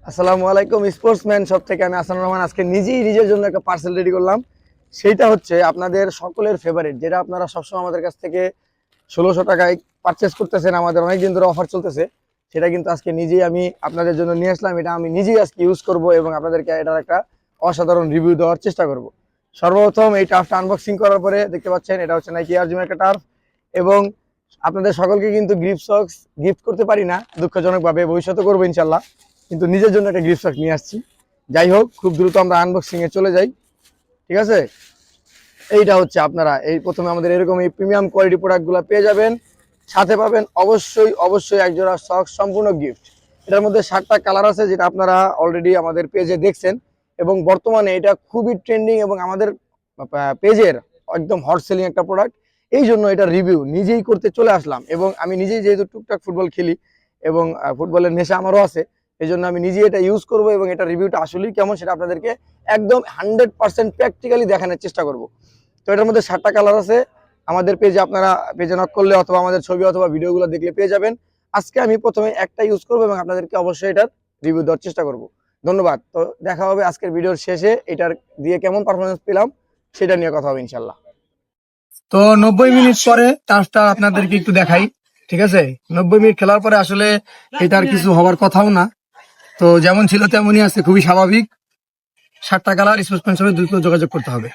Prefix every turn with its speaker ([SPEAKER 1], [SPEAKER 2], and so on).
[SPEAKER 1] আসসালামু আলাইকুম। Sportsman shop থেকে আমি আসানুর রহমান আজকে নিজেই নিজের জন্য একটা পার্সেল রেডি করলাম। সেইটা হচ্ছে আপনাদের সকলের ফেভারিট, যেটা আপনারা সবসময় আমাদের কাছ থেকে 1600 টাকায় পারচেস করতেছেন, আমাদের অনেকদিন ধরে অফার চলতেছে। সেটা কিন্তু আজকে নিজেই আমি আপনাদের জন্য নিয়ে আসলাম। এটা আমি নিজেই আজকে ইউজ করব এবং আপনাদেরকে এটার একটা অসাধারণ রিভিউ দেওয়ার চেষ্টা করব। সর্বপ্রথম এই টার্ফটা আনবক্সিং করার পরে দেখতে পাচ্ছেন এটা হচ্ছে নাইকি এয়ার জুমের একটা টার্ফ, এবং আপনাদের সকলকে কিন্তু গিফট সক্স গিফট করতে পারি না দুঃখজনকভাবে, ভবিষ্যতে করবো ইনশাল্লাহ, কিন্তু নিজের জন্য একটা গিফট সক্স নিয়ে আসছি। যাই হোক, খুব দ্রুত আমরা আনবক্সিং এ চলে যাই। ঠিক আছে, এইটা হচ্ছে আপনারা এই প্রথমে আমাদের এরকম এই প্রিমিয়াম কোয়ালিটি প্রোডাক্টগুলো পেয়ে যাবেন। সাথে পাবেন অবশ্যই অবশ্যই একজোড়া সক্স সম্পূর্ণ গিফট। এটার মধ্যে 7টা কালার আছে, যেটা আপনারা অলরেডি আমাদের পেজে দেখছেন, এবং বর্তমানে এটা খুবই ট্রেন্ডিং এবং আমাদের পেজের একদম হট সেলিং একটা প্রোডাক্ট। এই জন্য এটা রিভিউ নিজেই করতে চলে আসলাম, এবং আমি নিজেই যেহেতু টুকটাক ফুটবল খেলি এবং ফুটবলের নেশা আমারও আছে, এই জন্য আমি নিজেই এটা ইউজ করব এবং এটা রিভিউটা আসলেই কেমন সেটা আপনাদেরকে একদম 100% প্র্যাকটিক্যালি দেখানোর চেষ্টা করব। তো এটার মধ্যে 7টা কালার আছে। আমাদের পেজে আপনারা পেজে নক করলে অথবা আমাদের ছবি অথবা ভিডিওগুলো দেখলে পেয়ে যাবেন। আজকে আমি প্রথমে একটা ইউজ করব এবং আপনাদেরকে অবশ্যই এটার রিভিউ দেওয়ার চেষ্টা করব। ধন্যবাদ। তো দেখা হবে আজকের ভিডিওর শেষে, এটার দিয়ে কেমন পারফরমেন্স পেলাম সেটা নিয়ে কথা হবে ইনশাল্লাহ। তো 90 মিনিট পরে টার্ফটা আপনাদেরকে একটু দেখাই। ঠিক আছে, 90 মিনিট খেলার পরে আসলে এটার কিছু হওয়ার কথাও না। তো যেমন ছিল তেমনই আছে, খুবই স্বাভাবিক। 7টা কালার, স্পোর্টসম্যান সঙ্গে দ্রুত যোগাযোগ করতে হবে।